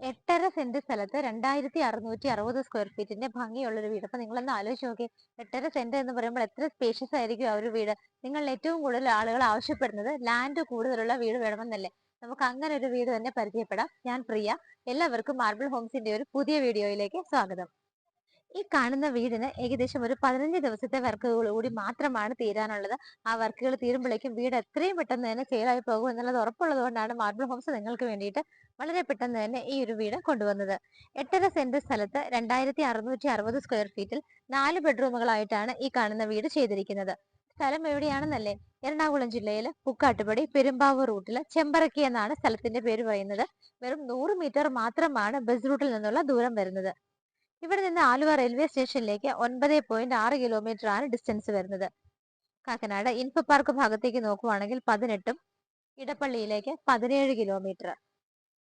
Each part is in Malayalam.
8.5 സെന്റ് സ്ഥലത്ത് 2660 സ്ക്വയർ ഫീറ്റിന്റെ ഭംഗിയുള്ള ഒരു വീട്. അപ്പൊ നിങ്ങളൊന്ന് ആലോചിച്ച് നോക്കി, 8.5 സെന്റ് എന്ന് പറയുമ്പോൾ എത്ര സ്പേഷ്യസ് ആയിരിക്കും ആ ഒരു വീട്. നിങ്ങൾ ഏറ്റവും കൂടുതൽ ആളുകൾ ആവശ്യപ്പെടുന്നത് ലാൻഡ് കൂടുതലുള്ള വീട് വേണമെന്നല്ലേ. നമുക്ക് അങ്ങനെ ഒരു വീട് തന്നെ പരിചയപ്പെടാം. ഞാൻ പ്രിയ. എല്ലാവർക്കും മാർബിൾ ഹോംസിന്റെ ഒരു പുതിയ വീഡിയോയിലേക്ക് സ്വാഗതം. ഈ കാണുന്ന വീടിന് ഏകദേശം ഒരു 15 ദിവസത്തെ വർക്കുകൾ കൂടി മാത്രമാണ് തീരാനുള്ളത്. ആ വർക്കുകൾ തീരുമ്പോഴേക്കും വീട് എത്രയും പെട്ടെന്ന് തന്നെ സെയിലായി പോകും എന്നുള്ളത് ഉറപ്പുള്ളത് കൊണ്ടാണ് മാർബിൾ ഹോംസ് നിങ്ങൾക്ക് വേണ്ടിയിട്ട് വളരെ പെട്ടെന്ന് തന്നെ ഈ ഒരു വീട് കൊണ്ടുവന്നത്. 8.5 സെന്റ് സ്ഥലത്ത് 2660 സ്ക്വയർ ഫീറ്റിൽ 4 ബെഡ്റൂമുകളായിട്ടാണ് ഈ കാണുന്ന വീട് ചെയ്തിരിക്കുന്നത്. സ്ഥലം എവിടെയാണെന്നല്ലേ? എറണാകുളം ജില്ലയിലെ പുക്കാട്ടുപടി പെരുമ്പാവൂർ റൂട്ടില് ചെമ്പറക്കി എന്നാണ് സ്ഥലത്തിന്റെ പേര് പറയുന്നത്. വെറും 100 മീറ്റർ മാത്രമാണ് ബസ് റൂട്ടിൽ നിന്നുള്ള ദൂരം വരുന്നത്. ഇവിടെ നിന്ന് ആലുവ റെയിൽവേ സ്റ്റേഷനിലേക്ക് 9.6 കിലോമീറ്റർ ആണ് ഡിസ്റ്റൻസ് വരുന്നത്. കാക്കനാട് ഇൻഫോ പാർക്ക് ഭാഗത്തേക്ക് നോക്കുവാണെങ്കിൽ 18ഉം ഇടപ്പള്ളിയിലേക്ക് 17 കിലോമീറ്റർ.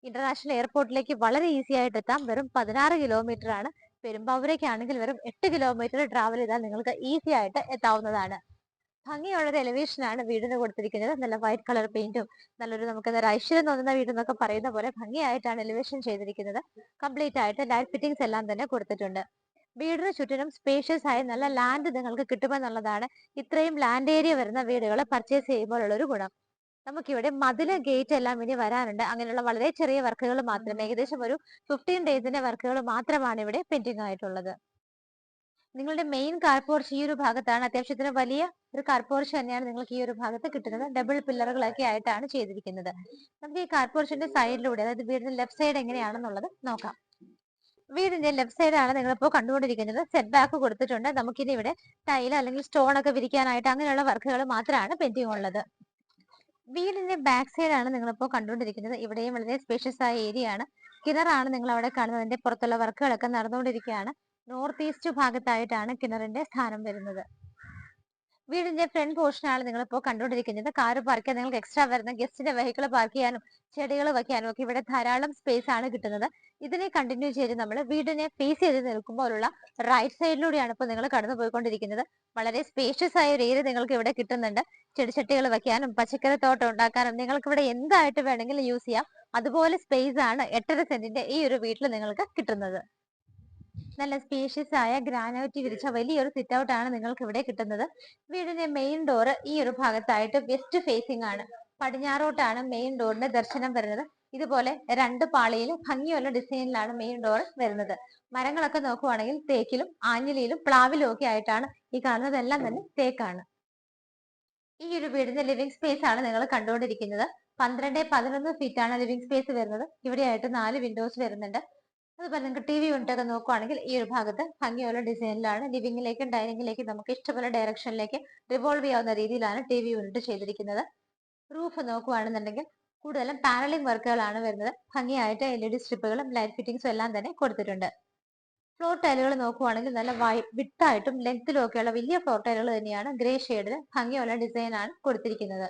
ഇന്റർനാഷണൽ എയർപോർട്ടിലേക്ക് വളരെ ഈസി ആയിട്ട് എത്താം. വെറും 16 കിലോമീറ്റർ ആണ്. പെരുമ്പാവൂരേക്കാണെങ്കിൽ വെറും 8 കിലോമീറ്റർ ട്രാവൽ ചെയ്താൽ നിങ്ങൾക്ക് ഈസി ആയിട്ട് എത്താവുന്നതാണ്. ഭംഗിയുള്ള ഒരു എലിവേഷൻ ആണ് വീടിന് കൊടുത്തിരിക്കുന്നത്. നല്ല വൈറ്റ് കളർ പെയിന്റും നല്ലൊരു നമുക്ക് ഐശ്വര്യം തോന്നുന്ന വീട് എന്നൊക്കെ പറയുന്ന പോലെ ഭംഗിയായിട്ടാണ് എലിവേഷൻ ചെയ്തിരിക്കുന്നത്. കംപ്ലീറ്റ് ആയിട്ട് ലൈറ്റ് ഫിറ്റിംഗ്സ് എല്ലാം തന്നെ കൊടുത്തിട്ടുണ്ട്. വീടിന് ചുറ്റിനും സ്പേഷ്യസ് ആയ നല്ല ലാൻഡ് നിങ്ങൾക്ക് കിട്ടുമെന്നുള്ളതാണ് ഇത്രയും ലാൻഡ് ഏരിയ വരുന്ന വീടുകൾ പർച്ചേസ് ചെയ്യുമ്പോഴുള്ള ഒരു ഗുണം. നമുക്കിവിടെ മതില് ഗേറ്റ് എല്ലാം ഇനി വരാനുണ്ട്. അങ്ങനെയുള്ള വളരെ ചെറിയ വർക്കുകൾ മാത്രമേ, ഏകദേശം ഒരു 15 ഡേയ്സിന്റെ വർക്കുകൾ മാത്രമാണ് ഇവിടെ പെൻഡിങ് ആയിട്ടുള്ളത്. നിങ്ങളുടെ മെയിൻ കാർ പോർച്ച് ഈ ഒരു ഭാഗത്താണ്. അത്യാവശ്യത്തിന് വലിയ ഒരു കാർ പോർച്ച് തന്നെയാണ് നിങ്ങൾക്ക് ഈ ഒരു ഭാഗത്ത് കിട്ടുന്നത്. ഡബിൾ പില്ലറുകളൊക്കെ ആയിട്ടാണ് ചെയ്തിരിക്കുന്നത്. നമുക്ക് ഈ കാർ പോർച്ചിന്റെ സൈഡിലൂടെ, അതായത് വീടിന്റെ ലെഫ്റ്റ് സൈഡ് എങ്ങനെയാണെന്നുള്ളത് നോക്കാം. വീടിന്റെ ലെഫ്റ്റ് സൈഡ് ആണ് നിങ്ങളിപ്പോൾ കണ്ടുകൊണ്ടിരിക്കുന്നത്. സെറ്റ് ബാക്ക് കൊടുത്തിട്ടുണ്ട്. നമുക്കിനി ഇവിടെ ടൈൽ അല്ലെങ്കിൽ സ്റ്റോൺ ഒക്കെ വിരിക്കാനായിട്ട് അങ്ങനെയുള്ള വർക്കുകൾ മാത്രമാണ് പെൻഡിങ് ഉള്ളത്. വീടിന്റെ ബാക്ക് സൈഡ് ആണ് നിങ്ങളിപ്പോൾ കണ്ടുകൊണ്ടിരിക്കുന്നത്. ഇവിടെയും വളരെ സ്പേഷ്യസ് ആയ ഏരിയ ആണ്. കിണറാണ് നിങ്ങൾ അവിടെ കാണുന്നതിന്റെ പുറത്തുള്ള വർക്കുകളൊക്കെ നടന്നുകൊണ്ടിരിക്കുകയാണ്. നോർത്ത് ഈസ്റ്റ് ഭാഗത്തായിട്ടാണ് കിണറിന്റെ സ്ഥാനം വരുന്നത്. വീടിന്റെ ഫ്രണ്ട് പോർഷൻ ആണ് നിങ്ങളിപ്പോൾ കണ്ടുകൊണ്ടിരിക്കുന്നത്. കാർ പാർക്ക് ചെയ്യാൻ, നിങ്ങൾക്ക് എക്സ്ട്രാ വരുന്ന ഗസ്റ്റിന്റെ വെഹിക്കിൾ പാർക്ക് ചെയ്യാനും ചെടികൾ വെക്കാനും ഒക്കെ ഇവിടെ ധാരാളം സ്പേസ് ആണ് കിട്ടുന്നത്. ഇതിനെ കണ്ടിന്യൂ ചെയ്ത് നമ്മൾ വീടിനെ ഫേസ് ചെയ്ത് നിൽക്കുമ്പോഴുള്ള റൈറ്റ് സൈഡിലൂടെയാണ് ഇപ്പോൾ നിങ്ങൾ കടന്നു പോയിക്കൊണ്ടിരിക്കുന്നത്. വളരെ സ്പേഷ്യസ് ആയ ഒരു ഏരിയ നിങ്ങൾക്ക് ഇവിടെ കിട്ടുന്നുണ്ട്. ചെടിച്ചട്ടികൾ വെക്കാനും പച്ചക്കറി തോട്ടം ഉണ്ടാക്കാനും നിങ്ങൾക്ക് ഇവിടെ എന്തായിട്ട് വേണമെങ്കിലും യൂസ് ചെയ്യാം. അതുപോലെ സ്പേസ് ആണ് 8.5 സെന്റിന്റെ ഈ ഒരു വീട്ടിൽ നിങ്ങൾക്ക് കിട്ടുന്നത്. നല്ല സ്പേഷ്യസ് ആയ ഗ്രാനൈറ്റ് വിരിച്ച വലിയൊരു സിറ്റ് ഔട്ട് ആണ് നിങ്ങൾക്ക് ഇവിടെ കിട്ടുന്നത്. വീടിന്റെ മെയിൻ ഡോർ ഈ ഒരു ഭാഗത്തായിട്ട് വെസ്റ്റ് ഫേസിംഗ് ആണ്. പടിഞ്ഞാറോട്ടാണ് മെയിൻ ഡോറിന്റെ ദർശനം വരുന്നത്. ഇതുപോലെ 2 പാളിയിൽ ഭംഗിയുള്ള ഡിസൈനിലാണ് മെയിൻ ഡോർ വരുന്നത്. മരങ്ങളൊക്കെ നോക്കുവാണെങ്കിൽ തേക്കിലും ആഞ്ഞിലിയിലും പ്ലാവിലും ഒക്കെ ആയിട്ടാണ് ഈ കാണുന്നതെല്ലാം തന്നെ തേക്കാണ്. ഈ ഒരു വീടിന്റെ ലിവിംഗ് സ്പേസ് ആണ് നിങ്ങൾ കണ്ടുകൊണ്ടിരിക്കുന്നത്. 12-11 ഫീറ്റ് ആണ് ലിവിംഗ് സ്പേസ് വരുന്നത്. ഇവിടെയായിട്ട് 4 വിൻഡോസ് വരുന്നുണ്ട്. അതുപോലെ നിങ്ങൾക്ക് ടി വി യൂണിറ്റ് ഒക്കെ നോക്കുവാണെങ്കിൽ ഈ ഒരു ഭാഗത്ത് ഭംഗിയുള്ള ഡിസൈനിലാണ് ലിവിംഗിലേക്കും ഡൈനിങ്ങിലേക്കും നമുക്ക് ഇഷ്ടമുള്ള ഡയറക്ഷനിലേക്ക് റിവോൾവ് ചെയ്യാവുന്ന രീതിയിലാണ് ടി വി യൂണിറ്റ് ചെയ്തിരിക്കുന്നത്. റൂഫ് നോക്കുവാണെന്നുണ്ടെങ്കിൽ കൂടുതലും പാനലിംഗ് വർക്കുകളാണ് വരുന്നത്. ഭംഗിയായിട്ട് LED സ്ട്രിപ്പുകളും ലൈറ്റ് ഫിറ്റിംഗ്സും എല്ലാം തന്നെ കൊടുത്തിട്ടുണ്ട്. ഫ്ലോർ ടൈലുകൾ നോക്കുവാണെങ്കിൽ നല്ല വിട്ടായിട്ടും ലെങ്ത്തിലും ഒക്കെയുള്ള വലിയ ഫ്ലോർ ടൈലുകൾ തന്നെയാണ്. ഗ്രേ ഷെയ്ഡിൽ ഭംഗിയുള്ള ഡിസൈൻ ആണ് കൊടുത്തിരിക്കുന്നത്.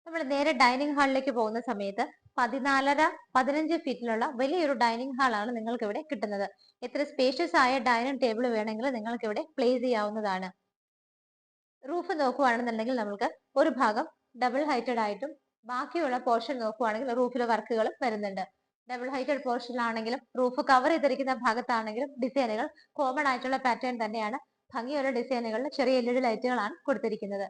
നമ്മൾ നേരെ ഡൈനിങ് ഹാളിലേക്ക് പോകുന്ന സമയത്ത് 14.5-15 ഫീറ്റിലുള്ള വലിയൊരു ഡൈനിങ് ഹാളാണ് നിങ്ങൾക്ക് ഇവിടെ കിട്ടുന്നത്. എത്ര സ്പേഷ്യസ് ആയ ഡൈനിങ് ടേബിൾ വേണമെങ്കിലും നിങ്ങൾക്ക് ഇവിടെ പ്ലേസ് ചെയ്യാവുന്നതാണ്. റൂഫ് നോക്കുവാണെന്നുണ്ടെങ്കിൽ നമുക്ക് ഒരു ഭാഗം ഡബിൾ ഹൈറ്റഡ് ആയിട്ടും ബാക്കിയുള്ള പോർഷൻ നോക്കുവാണെങ്കിൽ റൂഫിലെ വർക്കുകളും വരുന്നുണ്ട്. ഡബിൾ ഹൈറ്റഡ് പോർഷനിലാണെങ്കിലും റൂഫ് കവർ ചെയ്തിരിക്കുന്ന ഭാഗത്താണെങ്കിലും ഡിസൈനുകൾ കോമൺ ആയിട്ടുള്ള പാറ്റേൺ തന്നെയാണ്. ഭംഗിയുള്ള ഡിസൈനുകളിൽ ചെറിയ LED ലൈറ്റുകളാണ് കൊടുത്തിരിക്കുന്നത്.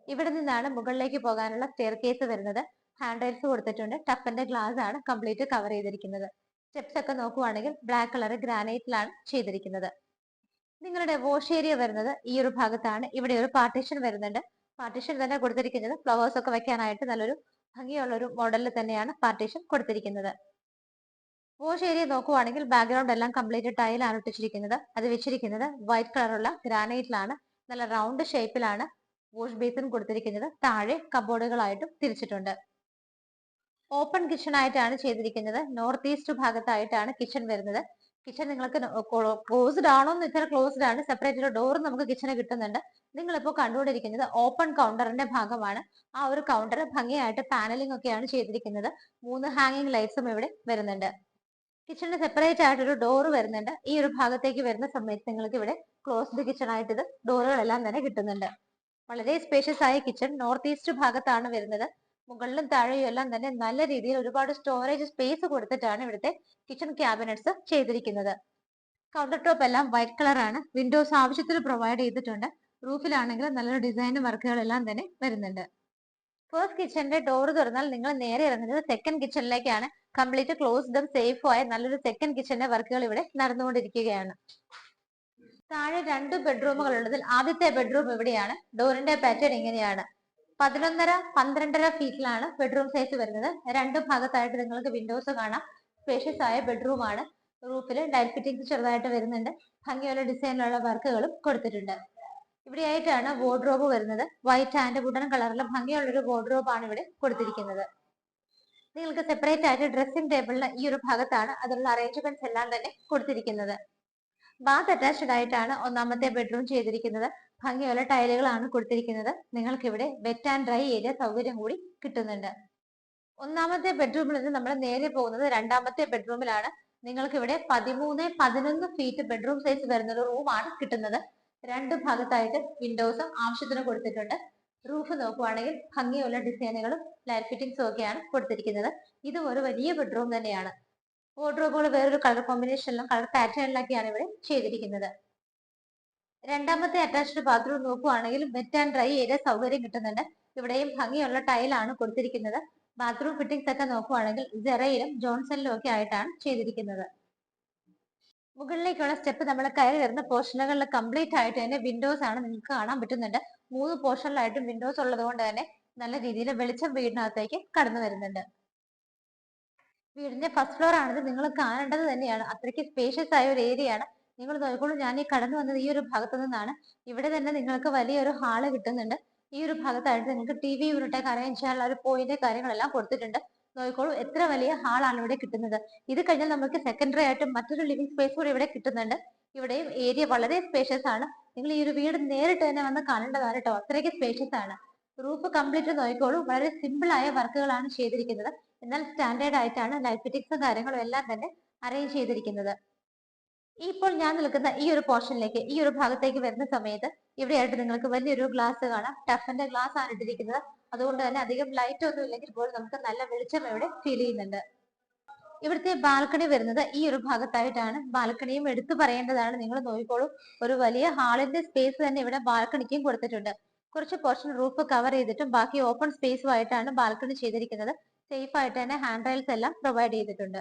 ഇവിടെ നിന്നാണ് മുകളിലേക്ക് പോകാനുള്ള സ്റ്റെയർ കേസ് വരുന്നത്. ഹാൻഡ് റൈൽസ് കൊടുത്തിട്ടുണ്ട്. ടഫന്റെ ഗ്ലാസ് ആണ് കംപ്ലീറ്റ് കവർ ചെയ്തിരിക്കുന്നത്. സ്റ്റെപ്സ് ഒക്കെ നോക്കുവാണെങ്കിൽ ബ്ലാക്ക് കളർ ഗ്രാനൈറ്റിലാണ് ചെയ്തിരിക്കുന്നത്. നിങ്ങളുടെ വാഷ് ഏരിയ വരുന്നത് ഈ ഒരു ഭാഗത്താണ്. ഇവിടെ ഒരു പാർട്ടീഷൻ വരുന്നുണ്ട്. പാർട്ടീഷൻ തന്നെ കൊടുത്തിരിക്കുന്നത് ഫ്ലവേഴ്സ് ഒക്കെ വെക്കാനായിട്ട് നല്ലൊരു ഭംഗിയുള്ള ഒരു മോഡലിൽ തന്നെയാണ് പാർട്ടീഷൻ കൊടുത്തിരിക്കുന്നത്. വാഷ് ഏരിയ നോക്കുവാണെങ്കിൽ ബാക്ക്ഗ്രൗണ്ട് എല്ലാം കംപ്ലീറ്റ് ടൈലാണ് ഒട്ടിച്ചിരിക്കുന്നത്. അത് വെച്ചിരിക്കുന്നത് വൈറ്റ് കളറുള്ള ഗ്രാനൈറ്റിലാണ്. നല്ല റൗണ്ട് ഷേപ്പിലാണ് വാഷ് ബേസിൻ കൊടുത്തിരിക്കുന്നത്. താഴെ കബോർഡുകളായിട്ടും തിരിച്ചിട്ടുണ്ട്. ഓപ്പൺ കിച്ചൺ ആയിട്ടാണ് ചെയ്തിരിക്കുന്നത്. നോർത്ത് ഈസ്റ്റ് ഭാഗത്തായിട്ടാണ് കിച്ചൺ വരുന്നത്. കിച്ചൺ നിങ്ങൾക്ക് ക്ലോസ്ഡ് ആണോ എന്ന് വെച്ചാൽ ക്ലോസ്ഡ് ആണ്. സെപ്പറേറ്റ് ഒരു ഡോർ നമുക്ക് കിച്ചണ് കിട്ടുന്നുണ്ട്. നിങ്ങളിപ്പോൾ കണ്ടുകൊണ്ടിരിക്കുന്നത് ഓപ്പൺ കൗണ്ടറിന്റെ ഭാഗമാണ്. ആ ഒരു കൗണ്ടർ ഭംഗിയായിട്ട് പാനലിംഗ് ഒക്കെയാണ് ചെയ്തിരിക്കുന്നത്. 3 ഹാങ്ങിങ് ലൈറ്റ്സും ഇവിടെ വരുന്നുണ്ട്. കിച്ചണിന് സെപ്പറേറ്റ് ആയിട്ട് ഒരു ഡോർ വരുന്നുണ്ട്. ഈ ഒരു ഭാഗത്തേക്ക് വരുന്ന സമയത്ത് നിങ്ങൾക്ക് ഇവിടെ ക്ലോസ്ഡ് കിച്ചൺ ആയിട്ട് ഇത് ഡോറുകളെല്ലാം തന്നെ കിട്ടുന്നുണ്ട്. വളരെ സ്പേഷ്യസ് ആയ കിച്ചൺ നോർത്ത് ഈസ്റ്റ് ഭാഗത്താണ് വരുന്നത്. മുകളിലും താഴെയും എല്ലാം തന്നെ നല്ല രീതിയിൽ ഒരുപാട് സ്റ്റോറേജ് സ്പേസ് കൊടുത്തിട്ടാണ് ഇവിടുത്തെ കിച്ചൺ ക്യാബിനറ്റ്സ് ചെയ്തിരിക്കുന്നത്. കൗണ്ടർ ടോപ്പ് എല്ലാം വൈറ്റ് കളർ ആണ്. വിൻഡോസ് ആവശ്യത്തിന് പ്രൊവൈഡ് ചെയ്തിട്ടുണ്ട്. റൂഫിലാണെങ്കിൽ നല്ലൊരു ഡിസൈൻ വർക്കുകളെല്ലാം തന്നെ വരുന്നുണ്ട്. ഫസ്റ്റ് കിച്ചണിന്റെ ഡോർ തുറന്നാൽ നിങ്ങൾ നേരെ ഇറങ്ങുന്നത് സെക്കൻഡ് കിച്ചണിലേക്കാണ്. കംപ്ലീറ്റ് ക്ലോസ്ഡും സേഫും ആയ നല്ലൊരു സെക്കൻഡ് കിച്ചണിന്റെ വർക്കുകൾ ഇവിടെ നടന്നുകൊണ്ടിരിക്കുകയാണ്. താഴെ 2 ബെഡ്റൂമുകൾ ഉള്ളതിൽ ആദ്യത്തെ ബെഡ്റൂം ഇവിടെയാണ്. ഡോറിന്റെ പാറ്റേൺ ഇങ്ങനെയാണ്. 11.5-12 ഫീറ്റിലാണ് ബെഡ്റൂം സൈസ് വരുന്നത്. രണ്ടു ഭാഗത്തായിട്ട് നിങ്ങൾക്ക് വിൻഡോസ് കാണാം. സ്പേഷ്യസ് ആയ ബെഡ്റൂം ആണ്. റൂഫിൽ ലൈറ്റ് ഫിറ്റിംഗ്സ് ചെറുതായിട്ട് വരുന്നുണ്ട്. ഭംഗിയുള്ള ഡിസൈനിലുള്ള വർക്കുകളും കൊടുത്തിട്ടുണ്ട്. ഇവിടെയായിട്ടാണ് വാർഡ്രോബ് വരുന്നത്. വൈറ്റ് ആൻഡ് വുഡൻ കളറിലെ ഭംഗിയുള്ളൊരു വാർഡ്രോബ് ആണ് ഇവിടെ കൊടുത്തിരിക്കുന്നത്. നിങ്ങൾക്ക് സെപ്പറേറ്റ് ആയിട്ട് ഡ്രസ്സിംഗ് ടേബിളിന് ഈ ഒരു ഭാഗത്താണ് അതിനുള്ള അറേഞ്ച്മെന്റ്സ് എല്ലാം തന്നെ കൊടുത്തിരിക്കുന്നത്. ബാത്ത് അറ്റാച്ച്ഡ് ആയിട്ടാണ് ഒന്നാമത്തെ ബെഡ്റൂം ചെയ്തിരിക്കുന്നത്. ഭംഗിയുള്ള ടൈലുകളാണ് കൊടുത്തിരിക്കുന്നത്. നിങ്ങൾക്ക് ഇവിടെ വെറ്റ് ആൻഡ് ഡ്രൈ ഏരിയ സൗകര്യം കൂടി കിട്ടുന്നുണ്ട്. ഒന്നാമത്തെ ബെഡ്റൂമിൽ നിന്ന് നമ്മൾ നേരെ പോകുന്നത് രണ്ടാമത്തെ ബെഡ്റൂമിലാണ്. നിങ്ങൾക്ക് ഇവിടെ 13-11 ഫീറ്റ് ബെഡ്റൂം സൈസ് വരുന്ന ഒരു റൂമാണ് കിട്ടുന്നത്. രണ്ട് ഭാഗത്തായിട്ട് വിൻഡോസും ആവശ്യത്തിന് കൊടുത്തിട്ടുണ്ട്. റൂഫ് നോക്കുവാണെങ്കിൽ ഭംഗിയുള്ള ഡിസൈനുകളും ലൈറ്റ് ഫിറ്റിംഗ്സും ഒക്കെയാണ് കൊടുത്തിരിക്കുന്നത്. ഇതും ഒരു വലിയ ബെഡ്റൂം തന്നെയാണ്. വാർഡ്രോബുകൾ വേറൊരു കളർ കോമ്പിനേഷനിലും കളർ പാറ്റേണിലൊക്കെയാണ് ഇവിടെ ചെയ്തിരിക്കുന്നത്. രണ്ടാമത്തെ അറ്റാച്ച്ഡ് ബാത്റൂം നോക്കുവാണെങ്കിൽ വെറ്റ് ആൻഡ് ഡ്രൈ ഏരിയ സൗകര്യം കിട്ടുന്നുണ്ട്. ഇവിടെയും ഭംഗിയുള്ള ടൈലാണ് കൊടുത്തിരിക്കുന്നത്. ബാത്റൂം ഫിറ്റിംഗ്സ് ഒക്കെ നോക്കുവാണെങ്കിൽ ജെറയിലും ജോൺസണിലും ഒക്കെ ആയിട്ടാണ് ചെയ്തിരിക്കുന്നത്. മുകളിലേക്കുള്ള സ്റ്റെപ്പ് നമ്മൾ കയറി വരുന്ന പോർഷനുകളിൽ കംപ്ലീറ്റ് ആയിട്ട് തന്നെ വിൻഡോസ് ആണ് നിങ്ങൾക്ക് കാണാൻ പറ്റുന്നുണ്ട്. 3 പോർഷനിലായിട്ടും വിൻഡോസ് ഉള്ളത് കൊണ്ട് തന്നെ നല്ല രീതിയിൽ വെളിച്ചം വീടിനകത്തേക്ക് കടന്നു വരുന്നുണ്ട്. വീടിന്റെ ഫസ്റ്റ് ഫ്ലോർ ആണിത്. നിങ്ങൾ കാണേണ്ടത് തന്നെയാണ്. അത്രയ്ക്ക് സ്പേഷ്യസ് ആയ ഒരു ഏരിയ ആണ്. നിങ്ങൾ നോക്കിക്കോളൂ, ഞാൻ ഈ കടന്നു വന്നത് ഈ ഒരു ഭാഗത്തു നിന്നാണ്. ഇവിടെ തന്നെ നിങ്ങൾക്ക് വലിയൊരു ഹാള് കിട്ടുന്നുണ്ട്. ഈ ഒരു ഭാഗത്തായിട്ട് നിങ്ങൾക്ക് TV യൂണിറ്റൊക്കെ അറേഞ്ച് ചെയ്യാനുള്ള ഒരു പോയിന്റ് കാര്യങ്ങളെല്ലാം കൊടുത്തിട്ടുണ്ട്. നോക്കിക്കോളൂ, എത്ര വലിയ ഹാളാണ് ഇവിടെ കിട്ടുന്നത്. ഇത് കഴിഞ്ഞാൽ നമുക്ക് സെക്കൻഡറി ആയിട്ട് മറ്റൊരു ലിവിംഗ് സ്പേസ് കൂടി ഇവിടെ കിട്ടുന്നുണ്ട്. ഇവിടെയും ഏരിയ വളരെ സ്പേഷ്യസ് ആണ്. നിങ്ങൾ ഈ ഒരു വീട് നേരിട്ട് തന്നെ വന്ന് കാണേണ്ടതാണ് കേട്ടോ. അത്രയ്ക്ക് സ്പേഷ്യസ് ആണ്. റൂഫ് കംപ്ലീറ്റ് നോക്കിക്കോളൂ, വളരെ സിമ്പിൾ ആയ വർക്കുകളാണ് ചെയ്തിരിക്കുന്നത്. എന്നാൽ സ്റ്റാൻഡേർഡ് ആയിട്ടാണ് ലൈറ്റ് ഫിറ്റിംഗ്സും കാര്യങ്ങളും എല്ലാം തന്നെ അറേഞ്ച് ചെയ്തിരിക്കുന്നത്. ഇപ്പോൾ ഞാൻ നിൽക്കുന്ന ഈ ഒരു പോർഷനിലേക്ക്, ഈ ഒരു ഭാഗത്തേക്ക് വരുന്ന സമയത്ത് ഇവിടെയായിട്ട് നിങ്ങൾക്ക് വലിയൊരു ഗ്ലാസ് കാണാം. ടഫിന്റെ ഗ്ലാസ് ആണ് ഇട്ടിരിക്കുന്നത്. അതുകൊണ്ട് തന്നെ അധികം ലൈറ്റ് ഒന്നും ഇല്ലെങ്കിൽ പോലും നമുക്ക് നല്ല വെളിച്ചം ഇവിടെ ഫീൽ ചെയ്യുന്നുണ്ട്. ഇവിടുത്തെ ബാൽക്കണി വരുന്നത് ഈ ഒരു ഭാഗത്തായിട്ടാണ്. ബാൽക്കണിയും എടുത്തു പറയേണ്ടതാണ്. നിങ്ങൾ നോക്കിക്കോളൂ, ഒരു വലിയ ഹാളിന്റെ സ്പേസ് തന്നെ ഇവിടെ ബാൽക്കണിക്കും കൊടുത്തിട്ടുണ്ട്. കുറച്ച് പോർഷൻ റൂഫ് കവർ ചെയ്തിട്ടും ബാക്കി ഓപ്പൺ സ്പേസുമായിട്ടാണ് ബാൽക്കണി ചെയ്തിരിക്കുന്നത്. സേഫ് ആയിട്ട് തന്നെ ഹാൻഡ് റെയിൽസ് എല്ലാം പ്രൊവൈഡ് ചെയ്തിട്ടുണ്ട്.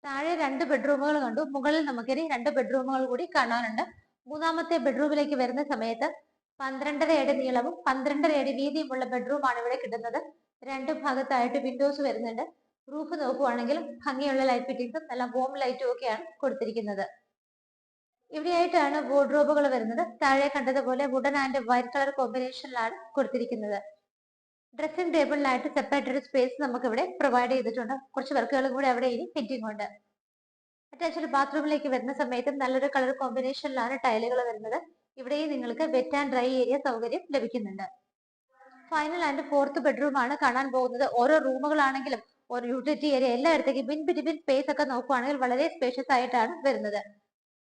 താഴെ 2 ബെഡ്റൂമുകൾ കണ്ടു. മുകളിൽ നമുക്കിനി 2 ബെഡ്റൂമുകൾ കൂടി കാണാനുണ്ട്. മൂന്നാമത്തെ ബെഡ്റൂമിലേക്ക് വരുന്ന സമയത്ത് 12.5 അടി നീളവും 12.5 അടി വീതിയുമുള്ള ബെഡ്റൂം ആണ് ഇവിടെ കിട്ടുന്നത്. രണ്ടു ഭാഗത്തായിട്ട് വിൻഡോസ് വരുന്നുണ്ട്. റൂഫ് നോക്കുവാണെങ്കിൽ ഭംഗിയുള്ള ലൈറ്റ് ഫിറ്റിംഗ്സും നല്ല വോം ലൈറ്റും ഒക്കെയാണ് കൊടുത്തിരിക്കുന്നത്. ഇവിടെയായിട്ടാണ് വാർഡ്രോബുകൾ വരുന്നത്. താഴെ കണ്ടതുപോലെ വുഡൻ ആൻഡ് വൈറ്റ് കളർ കോമ്പിനേഷനിലാണ് കൊടുത്തിരിക്കുന്നത്. ഡ്രസ്സിംഗ് ടേബിളിനായിട്ട് സെപ്പറേറ്റ് ഒരു സ്പേസ് നമുക്ക് ഇവിടെ പ്രൊവൈഡ് ചെയ്തിട്ടുണ്ട്. കുറച്ച് വർക്കുകളും കൂടി അവിടെ ഇനി പെൻഡിംഗ് ഉണ്ട്. അറ്റാച്ച്ഡ് ബാത്റൂമിലേക്ക് വരുന്ന സമയത്തും നല്ലൊരു കളർ കോമ്പിനേഷനിലാണ് ടൈലുകൾ വരുന്നത്. ഇവിടെയും നിങ്ങൾക്ക് വെറ്റ് ആൻഡ് ഡ്രൈ ഏരിയ സൗകര്യം ലഭിക്കുന്നുണ്ട്. ഫൈനൽ ആൻഡ് ഫോർത്ത് ബെഡ്റൂം ആണ് കാണാൻ പോകുന്നത്. ഓരോ റൂമുകളാണെങ്കിലും ഒരു യൂട്ടിലിറ്റി ഏരിയ എല്ലായിടത്തേക്കും ബിൻ സ്പേസ് ഒക്കെ നോക്കുവാണെങ്കിൽ വളരെ സ്പേഷ്യസ് ആയിട്ടാണ് വരുന്നത്.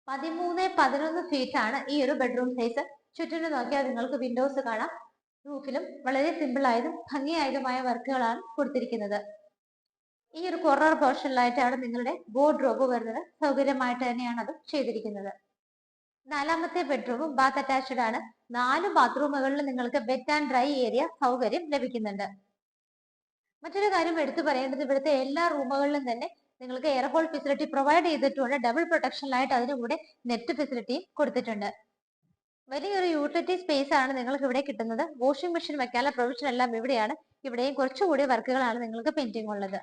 13-11 ഫീറ്റ് ആണ് ഈ ഒരു ബെഡ്റൂം സൈസ്. ചുറ്റിനും നോക്കിയാൽ നിങ്ങൾക്ക് വിൻഡോസ് കാണാം. റൂഫിലും വളരെ സിമ്പിൾ ആയതും ഭംഗിയായതുമായ വർക്കുകളാണ് കൊടുത്തിരിക്കുന്നത്. ഈ ഒരു കോർണർ പോർഷനിലായിട്ടാണ് നിങ്ങളുടെ വാർഡ്രോബ് വരുന്നത്. സൗകര്യമായിട്ട് തന്നെയാണ് അത് ചെയ്തിരിക്കുന്നത്. നാലാമത്തെ ബെഡ്റൂമും ബാത്ത് അറ്റാച്ച്ഡ് ആണ്. 4 ബാത്റൂമുകളിൽ നിങ്ങൾക്ക് വെറ്റ് ആൻഡ് ഡ്രൈ ഏരിയ സൗകര്യം ലഭിക്കുന്നുണ്ട്. മറ്റൊരു കാര്യം എടുത്തു പറയേണ്ടത്, ഇവിടുത്തെ എല്ലാ റൂമുകളിലും തന്നെ നിങ്ങൾക്ക് എയർ ഹോൾ ഫെസിലിറ്റി പ്രൊവൈഡ് ചെയ്തിട്ടുണ്ട്. ഡബിൾ പ്രൊട്ടക്ഷനിലായിട്ട് അതിന് കൂടെ നെറ്റ് ഫെസിലിറ്റിയും കൊടുത്തിട്ടുണ്ട്. വലിയൊരു യൂട്ടിലിറ്റി സ്പേസ് ആണ് നിങ്ങൾക്ക് ഇവിടെ കിട്ടുന്നത്. വാഷിംഗ് മെഷീൻ വെക്കാനുള്ള പ്രൊവിഷൻ എല്ലാം ഇവിടെയാണ്. ഇവിടെയും കുറച്ചുകൂടി വർക്കുകളാണ് നിങ്ങൾക്ക് പെൻഡിംഗ് ഉള്ളത്.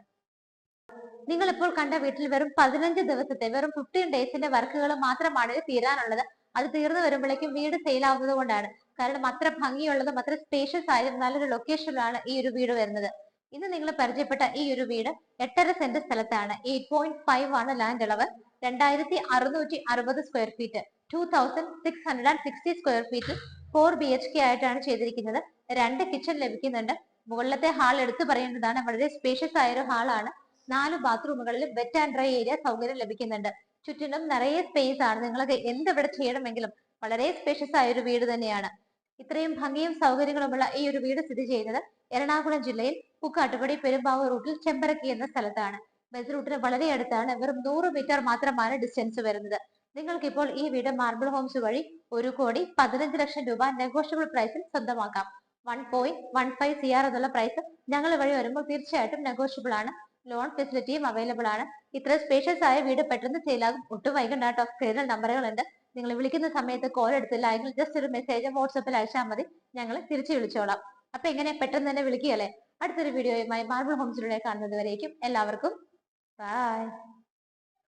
നിങ്ങൾ ഇപ്പോൾ കണ്ട വീട്ടിൽ വെറും 15 ദിവസത്തെ, വെറും 15 ഡേയ്സിന്റെ വർക്കുകൾ മാത്രമാണ് തീരാനുള്ളത്. അത് തീർന്നു വരുമ്പോഴേക്കും വീട് സെയിൽ ആവുന്നത് കൊണ്ടാണ്. കാരണം അത്ര ഭംഗിയുള്ളതും അത്ര സ്പേഷ്യസ് ആയതും നല്ലൊരു ലൊക്കേഷനിലാണ് ഈ ഒരു വീട് വരുന്നത്. ഇന്ന് നിങ്ങൾ പരിചയപ്പെട്ട ഈ ഒരു വീട് 8.5 സെന്റ് സ്ഥലത്താണ്. 8.5 ആണ് ലാൻഡ് അളവ്. 2660 സ്ക്വയർ ഫീറ്റ്, 2660 സ്ക്വയർ ഫീറ്റിൽ 4 BHK ആയിട്ടാണ് ചെയ്തിരിക്കുന്നത്. 2 കിച്ചൺ ലഭിക്കുന്നുണ്ട്. മുകളിലത്തെ ഹാൾ എടുത്തു പറയേണ്ടതാണ്. വളരെ സ്പേഷ്യസ് ആയ ഒരു ഹാളാണ്. 4 ബാത്റൂമുകളിൽ വെറ്റ് ആൻഡ് ഡ്രൈ ഏരിയ സൗകര്യം ലഭിക്കുന്നുണ്ട്. ചുറ്റിനും നിറയെ സ്പേസ് ആണ്. നിങ്ങൾക്ക് എന്തെവിടെ ചെയ്യണമെങ്കിലും വളരെ സ്പേഷ്യസ് ആയ ഒരു വീട് തന്നെയാണ്. ഇത്രയും ഭംഗിയും സൗകര്യങ്ങളുമുള്ള ഈ ഒരു വീട് സ്ഥിതി ചെയ്യുന്നത് എറണാകുളം ജില്ലയിൽ പുക്കാട്ടുപടി പെരുമ്പാവൂർ റൂട്ടിൽ ചെമ്പരക്കി എന്ന സ്ഥലത്താണ്. ബസ് റൂട്ടിന് വളരെ അടുത്താണ്. വെറും 100 മീറ്റർ മാത്രമാണ് ഡിസ്റ്റൻസ് വരുന്നത്. നിങ്ങൾക്ക് ഇപ്പോൾ ഈ വീട് മാർബിൾ ഹോംസ് വഴി 1,15,00,000 രൂപ നെഗോഷ്യബിൾ പ്രൈസിൽ സ്വന്തമാക്കാം. 1.15 CR എന്നുള്ള പ്രൈസ് ഞങ്ങൾ വഴി വരുമ്പോൾ തീർച്ചയായിട്ടും നെഗോഷ്യബിൾ ആണ്. ലോൺ ഫെസിലിറ്റിയും അവൈലബിൾ ആണ്. ഇത്ര സ്പേഷ്യസ് ആയ വീട് പെട്ടെന്ന് സെയിലാകും. ഒട്ടും വൈകണ്ട കേട്ടോ. സ്ക്രീനിൽ നമ്പറുകളുണ്ട്. നിങ്ങൾ വിളിക്കുന്ന സമയത്ത് കോൾ എടുത്തില്ല എങ്കിൽ ജസ്റ്റ് ഒരു മെസ്സേജ് വാട്സപ്പിൽ അയച്ചാൽ മതി. ഞങ്ങൾ തിരിച്ചു വിളിച്ചോളാം. അപ്പൊ എങ്ങനെ പെട്ടെന്ന് തന്നെ വിളിക്കുകയല്ലേ. അടുത്തൊരു വീഡിയോയുമായി മാർബിൾ ഹോംസിലൂടെ കാണുന്നത് വരേക്കും എല്ലാവർക്കും ബൈ.